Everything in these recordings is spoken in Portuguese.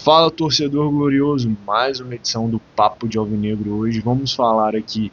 Fala, torcedor glorioso, mais uma edição do Papo de Alvinegro. Hoje vamos falar aqui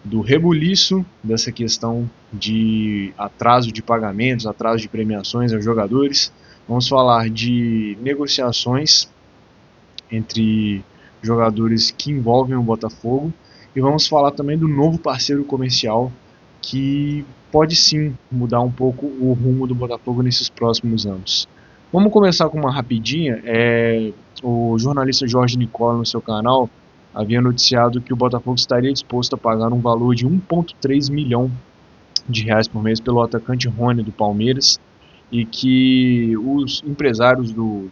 do rebuliço dessa questão de atraso de pagamentos, atraso de premiações aos jogadores. Vamos falar de negociações entre jogadores que envolvem o Botafogo e vamos falar também do novo parceiro comercial que pode sim mudar um pouco o rumo do Botafogo nesses próximos anos. Vamos começar com uma rapidinha. O jornalista Jorge Nicola, no seu canal, havia noticiado que o Botafogo estaria disposto a pagar um valor de 1,3 milhão de reais por mês pelo atacante Rony do Palmeiras e que os empresários do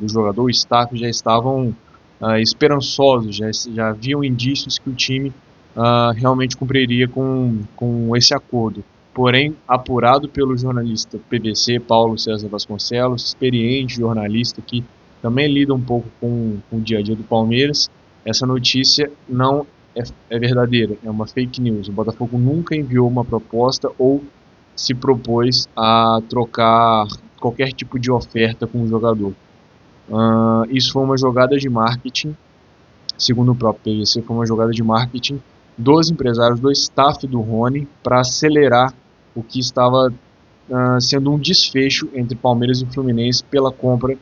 jogador, o staff, já estavam esperançosos, já haviam indícios que o time realmente cumpriria com esse acordo. Porém, apurado pelo jornalista PVC, Paulo César Vasconcelos, experiente jornalista que também lida um pouco com o dia a dia do Palmeiras, essa notícia não é verdadeira, é uma fake news. O Botafogo nunca enviou uma proposta ou se propôs a trocar qualquer tipo de oferta com o jogador. Isso foi uma jogada de marketing, segundo o próprio PVC, foi uma jogada de marketing dos empresários, do staff do Rony, para acelerar o que estava sendo um desfecho entre Palmeiras e Fluminense pela compra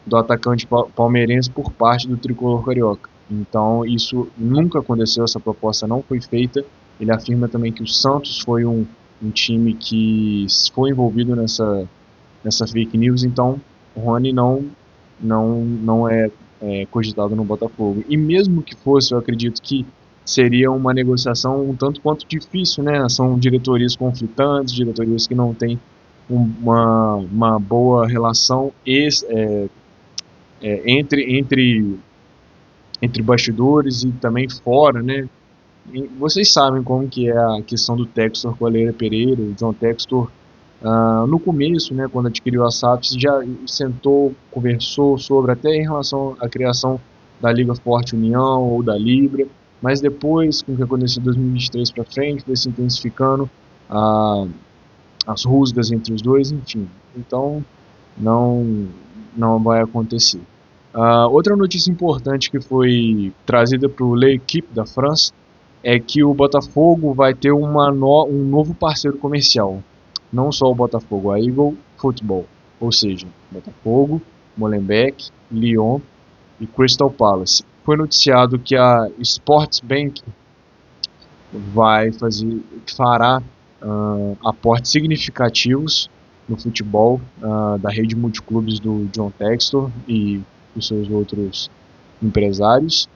do atacante palmeirense por parte do tricolor carioca. Então isso nunca aconteceu, essa proposta não foi feita. Ele afirma também que o Santos foi um time que foi envolvido nessa fake news, então o Rony não é cogitado no Botafogo. E mesmo que fosse, eu acredito que seria uma negociação um tanto quanto difícil, né? São diretorias conflitantes, diretorias que não têm uma boa relação entre bastidores e também fora, né? E vocês sabem como que é a questão do Textor com a Leila Pereira. O John Textor, no começo, né, quando adquiriu a SAFs, já sentou, conversou sobre, até em relação à criação da Liga Forte União ou da Libra, mas depois, com o que aconteceu em 2023 para frente, foi se intensificando as rusgas entre os dois, enfim. Então, não vai acontecer. Outra notícia importante que foi trazida para o L'Équipe da França é que o Botafogo vai ter um novo parceiro comercial. Não só o Botafogo, a Eagle Football, ou seja, Botafogo, Molenbeek, Lyon e Crystal Palace. Foi noticiado que a Sports Bank fará aportes significativos no futebol da rede multiclubes do John Textor e dos seus outros empresários.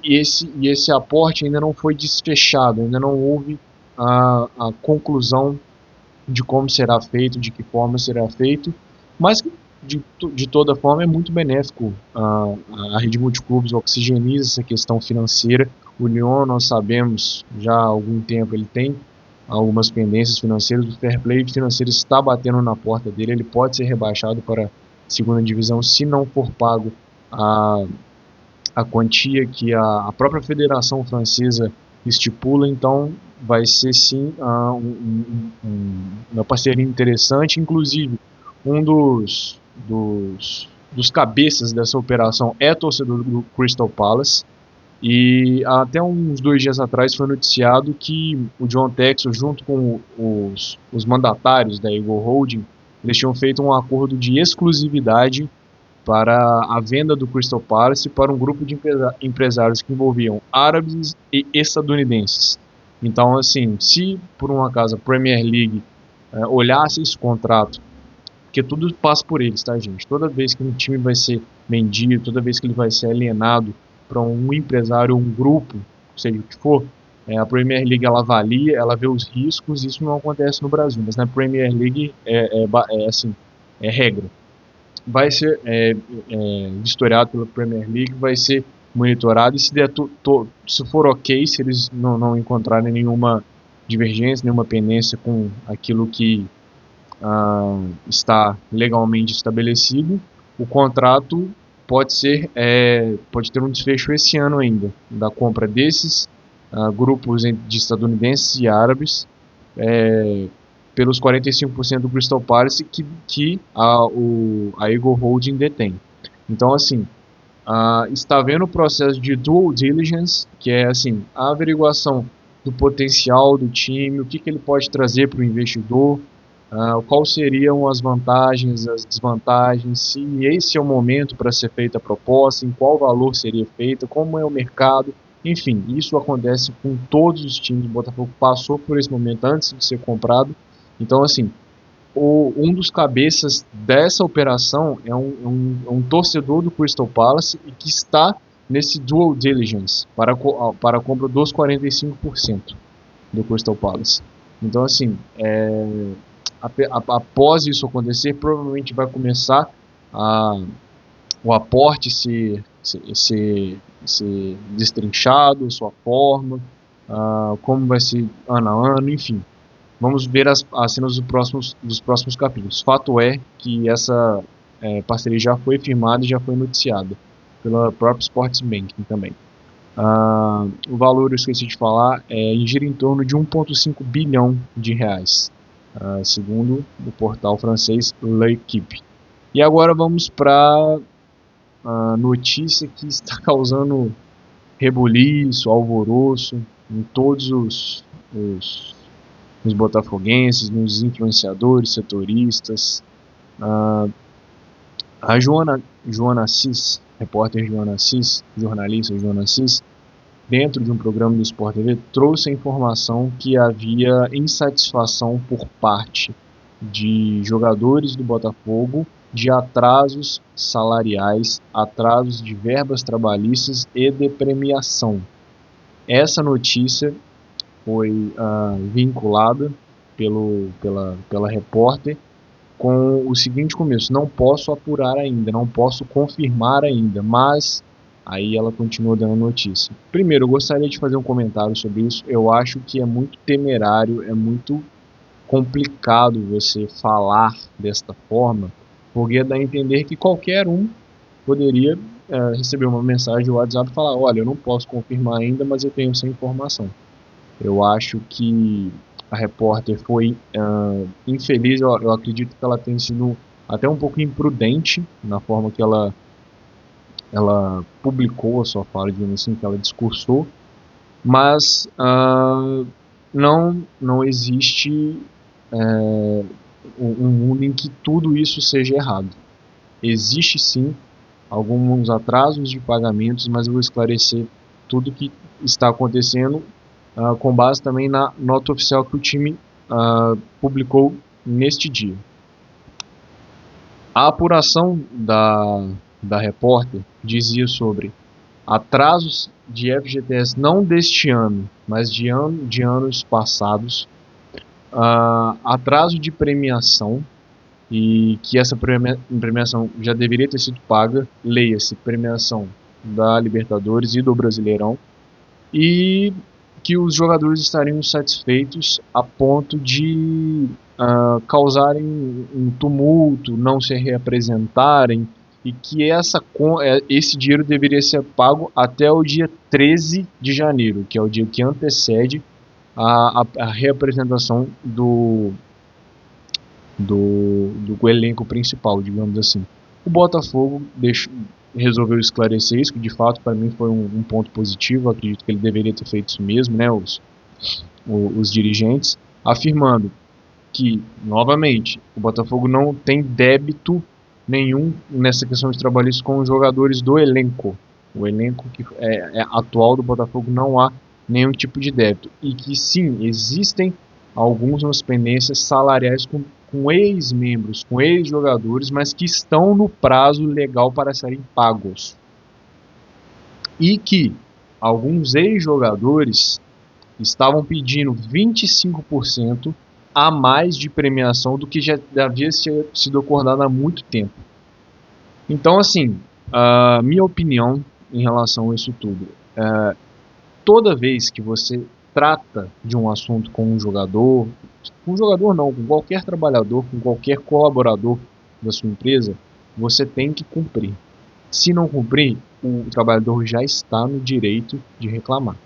Esse aporte ainda não foi desfechado, ainda não houve a conclusão de como será feito, de que forma será feito, mas de toda forma é muito benéfico. A rede multiclubes oxigeniza essa questão financeira. O Lyon, nós sabemos, já há algum tempo ele tem algumas pendências financeiras, o fair play financeiro está batendo na porta dele, ele pode ser rebaixado para a segunda divisão se não for pago a quantia que a própria Federação Francesa estipula. Então vai ser sim uma parceria interessante. Inclusive, um dos cabeças dessa operação é torcedor do Crystal Palace, e até uns 2 dias atrás foi noticiado que o John Textor, junto com os mandatários da Eagle Holding, eles tinham feito um acordo de exclusividade para a venda do Crystal Palace para um grupo de empresários que envolviam árabes e estadunidenses. Então, assim, se por um acaso a Premier League olhasse esse contrato, porque tudo passa por eles, tá, gente? Toda vez que um time vai ser vendido, toda vez que ele vai ser alienado para um empresário ou um grupo, seja o que for, a Premier League ela avalia, ela vê os riscos. Isso não acontece no Brasil, mas na Premier League é regra. Vai ser vistoriado pela Premier League, vai ser monitorado, e se for ok, se eles não encontrarem nenhuma divergência, nenhuma pendência com aquilo que está legalmente estabelecido, o contrato pode ter um desfecho esse ano ainda, da compra desses grupos de estadunidenses e árabes pelos 45% do Crystal Palace que a Eagle Holding detém. Então, assim, está havendo o processo de due diligence, que é assim, a averiguação do potencial do time, o que ele pode trazer para o investidor, quais seriam as vantagens, as desvantagens, se esse é o momento para ser feita a proposta, em qual valor seria feita, como é o mercado, enfim, isso acontece com todos os times. O Botafogo passou por esse momento antes de ser comprado. Então, assim, um dos cabeças dessa operação é um torcedor do Crystal Palace e que está nesse due diligence para a compra dos 45% do Crystal Palace. Então, assim, após isso acontecer, provavelmente vai começar o aporte ser destrinchado, sua forma, como vai ser ano a ano, enfim. Vamos ver as cenas dos próximos capítulos. Fato é que essa parceria já foi firmada e já foi noticiada pela própria Sports Banking também. O valor, eu esqueci de falar, gira em torno de 1,5 bilhão de reais, segundo o portal francês L'Équipe. E agora vamos para a notícia que está causando rebuliço, alvoroço em todos os botafoguenses, nos influenciadores, setoristas. A Joana Assis, repórter Joana Assis, jornalista Joana Assis, dentro de um programa do Sport TV, trouxe a informação que havia insatisfação por parte de jogadores do Botafogo de atrasos salariais, atrasos de verbas trabalhistas e de premiação. Essa notícia foi vinculada pela repórter com o seguinte começo: não posso apurar ainda, não posso confirmar ainda, mas aí ela continua dando notícia. Primeiro, eu gostaria de fazer um comentário sobre isso. Eu acho que é muito temerário, é muito complicado você falar desta forma, porque dá a entender que qualquer um poderia receber uma mensagem do WhatsApp e falar: olha, eu não posso confirmar ainda, mas eu tenho essa informação. Eu acho que a repórter foi infeliz. Eu acredito que ela tenha sido até um pouco imprudente na forma que ela publicou a sua fala, digamos assim, que ela discursou, mas não existe um mundo em que tudo isso seja errado. Existe sim alguns atrasos de pagamentos, mas eu vou esclarecer tudo que está acontecendo com base também na nota oficial que o time publicou neste dia. A apuração da repórter dizia sobre atrasos de FGTS não deste ano, mas de anos passados, atraso de premiação, e que essa premiação já deveria ter sido paga, leia-se premiação da Libertadores e do Brasileirão, e que os jogadores estariam insatisfeitos a ponto de causarem um tumulto, não se reapresentarem, e que esse dinheiro deveria ser pago até o dia 13 de janeiro, que é o dia que antecede a reapresentação do elenco principal, digamos assim. O Botafogo resolveu esclarecer isso, que de fato para mim foi um ponto positivo. Eu acredito que ele deveria ter feito isso mesmo, né, os dirigentes, afirmando que, novamente, o Botafogo não tem débito nenhum nessa questão de trabalhistas com os jogadores do elenco. O elenco que é atual do Botafogo não há nenhum tipo de débito, e que sim, existem algumas pendências salariais com ex-membros, com ex-jogadores, mas que estão no prazo legal para serem pagos. E que alguns ex-jogadores estavam pedindo 25% a mais de premiação do que já havia sido acordado há muito tempo. Então, assim, minha opinião em relação a isso tudo, toda vez que você trata de um assunto com um jogador não, com qualquer trabalhador, com qualquer colaborador da sua empresa, você tem que cumprir. Se não cumprir, o trabalhador já está no direito de reclamar.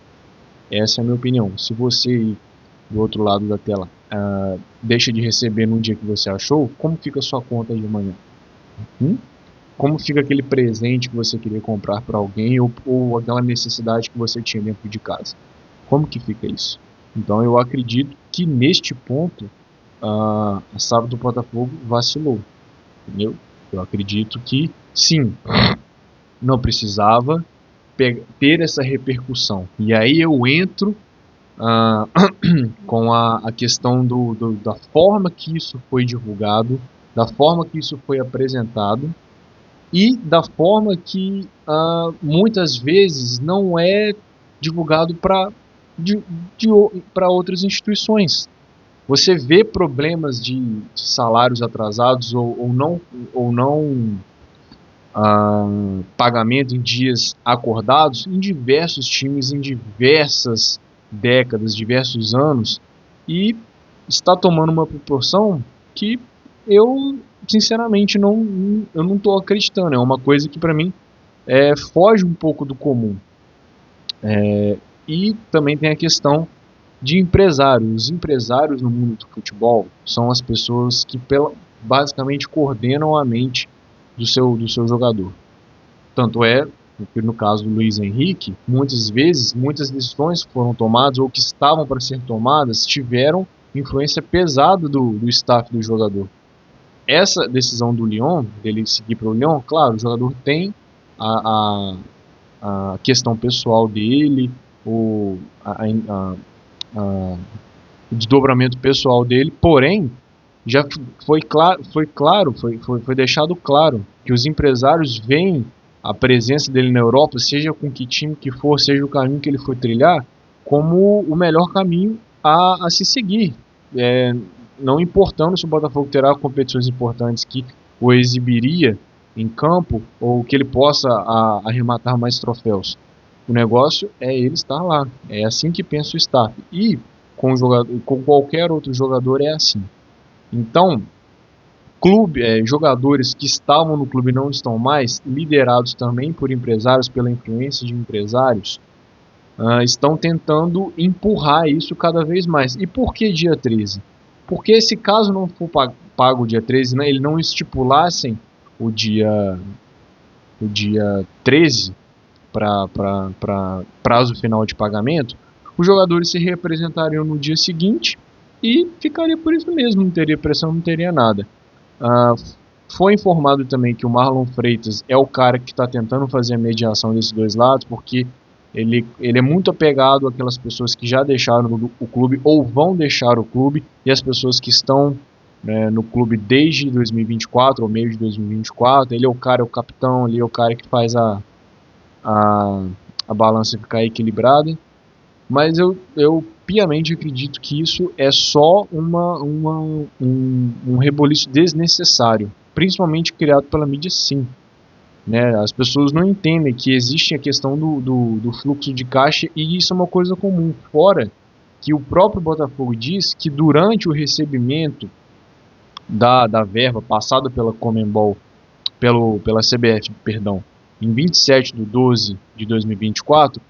Essa é a minha opinião. Se você, do outro lado da tela, deixa de receber no dia que você achou, como fica a sua conta de amanhã? Hum? Como fica aquele presente que você queria comprar para alguém ou aquela necessidade que você tinha dentro de casa? Como que fica isso? Então eu acredito que neste ponto a SAF do Botafogo vacilou, entendeu? Eu acredito que sim, não precisava ter essa repercussão. E aí eu entro ah, com a questão da forma que isso foi divulgado, da forma que isso foi apresentado e da forma que muitas vezes não é divulgado para outras instituições. Você vê problemas de salários atrasados ou não pagamento em dias acordados em diversos times, em diversas décadas, diversos anos, e está tomando uma proporção que eu sinceramente eu não estou acreditando. É uma coisa que para mim foge um pouco do comum. E também tem a questão de empresários. Os empresários no mundo do futebol são as pessoas que basicamente coordenam a mente do seu jogador. Tanto é que no caso do Luiz Henrique, muitas vezes, muitas decisões que foram tomadas ou que estavam para ser tomadas tiveram influência pesada do staff do jogador. Essa decisão do Lyon, dele seguir para o Lyon, claro, o jogador tem a, a questão pessoal dele, o desdobramento pessoal dele, porém, já foi deixado claro que os empresários veem a presença dele na Europa, seja com que time que for, seja o caminho que ele for trilhar, como o melhor caminho a se seguir. Não importando se o Botafogo terá competições importantes que o exibiria em campo ou que ele possa arrematar mais troféus. O negócio é ele estar lá. É assim que pensa o staff. E com qualquer outro jogador é assim. Então, jogadores que estavam no clube e não estão mais, liderados também por empresários, pela influência de empresários, estão tentando empurrar isso cada vez mais. E por que dia 13? Porque se caso não for pago o dia 13, né, eles não estipulassem o dia 13 para prazo final de pagamento, os jogadores se representariam no dia seguinte e ficaria por isso mesmo, não teria pressão, não teria nada. Foi informado também que o Marlon Freitas é o cara que está tentando fazer a mediação desses dois lados, porque ele é muito apegado àquelas pessoas que já deixaram o clube ou vão deixar o clube, e as pessoas que estão no clube desde 2024 ou meio de 2024. Ele é o cara, é o capitão, ele é o cara que faz a balança ficar equilibrada. Mas eu piamente acredito que isso é só um reboliço desnecessário, principalmente criado pela mídia, sim. Né? As pessoas não entendem que existe a questão do fluxo de caixa, e isso é uma coisa comum. Fora que o próprio Botafogo diz que durante o recebimento da verba passada pela Conmebol, pela CBF, perdão, em 27/12 de 2024,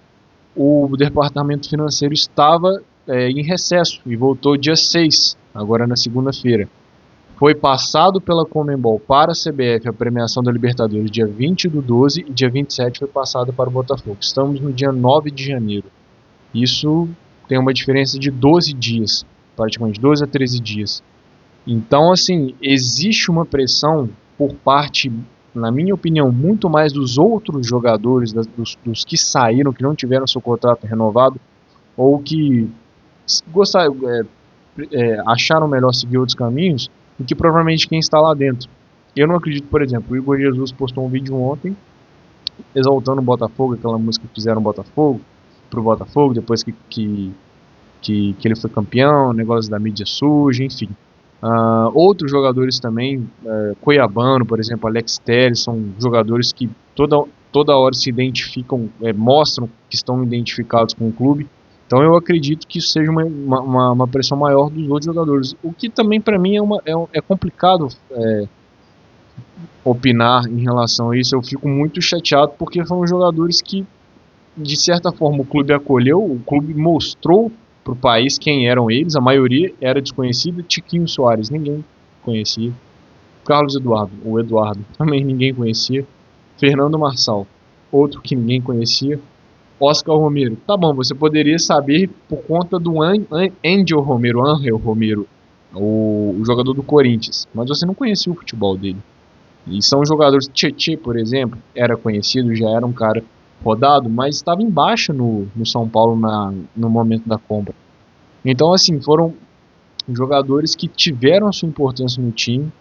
o departamento financeiro estava em recesso e voltou dia 6, agora na segunda-feira. Foi passado pela Conmebol para a CBF a premiação da Libertadores dia 20/12 e dia 27 foi passada para o Botafogo. Estamos no dia 9 de janeiro. Isso tem uma diferença de 12 dias, praticamente 12 a 13 dias. Então, assim, existe uma pressão por parte, na minha opinião, muito mais dos outros jogadores, dos que saíram, que não tiveram seu contrato renovado, ou que acharam melhor seguir outros caminhos, do que provavelmente quem está lá dentro. Eu não acredito, por exemplo, o Igor Jesus postou um vídeo ontem, exaltando o Botafogo, aquela música que fizeram Botafogo, pro Botafogo, depois que ele foi campeão, negócio da mídia suja, enfim. Outros jogadores também, Cuiabano, por exemplo, Alex Telles, são jogadores que toda hora se identificam, mostram que estão identificados com o clube. Então eu acredito que isso seja uma pressão maior dos outros jogadores. O que também para mim é complicado opinar em relação a isso. Eu fico muito chateado porque foram jogadores que, de certa forma, o clube acolheu, o clube mostrou pro país quem eram eles, a maioria era desconhecida. Tiquinho Soares, ninguém conhecia. Carlos Eduardo, o Eduardo, também ninguém conhecia. Fernando Marçal, outro que ninguém conhecia. Oscar Romero, tá bom, você poderia saber por conta do Angel Romero, o jogador do Corinthians, mas você não conhecia o futebol dele. E são jogadores, Tietê, por exemplo, era conhecido, já era um cara rodado, mas estava em baixa no São Paulo no momento da compra. Então, assim, foram jogadores que tiveram a sua importância no time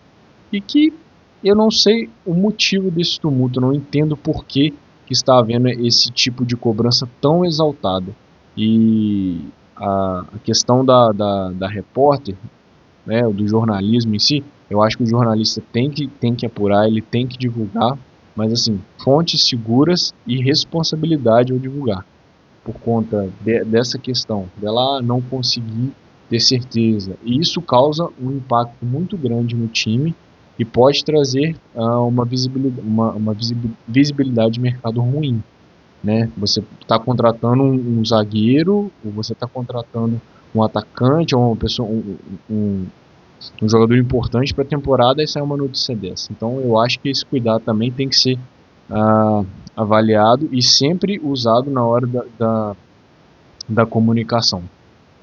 e que eu não sei o motivo desse tumulto, eu não entendo por que está havendo esse tipo de cobrança tão exaltada. E a questão da repórter, né, do jornalismo em si, eu acho que o jornalista tem que apurar, ele tem que divulgar, mas assim, fontes seguras e responsabilidade ao divulgar, por conta dessa questão, dela não conseguir ter certeza. E isso causa um impacto muito grande no time e pode trazer uma visibilidade de mercado ruim, né? Você está contratando um zagueiro, ou você está contratando um atacante, ou uma pessoa, um jogador importante para a temporada e sai uma notícia dessa. Então eu acho que esse cuidado também tem que ser ah, avaliado e sempre usado na hora da comunicação.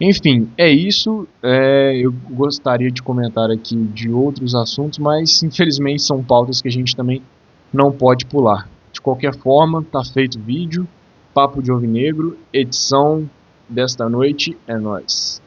Enfim, é isso. Eu gostaria de comentar aqui de outros assuntos, mas infelizmente são pautas que a gente também não pode pular. De qualquer forma, tá feito o vídeo. Papo de Alvinegro, edição desta noite é nóis.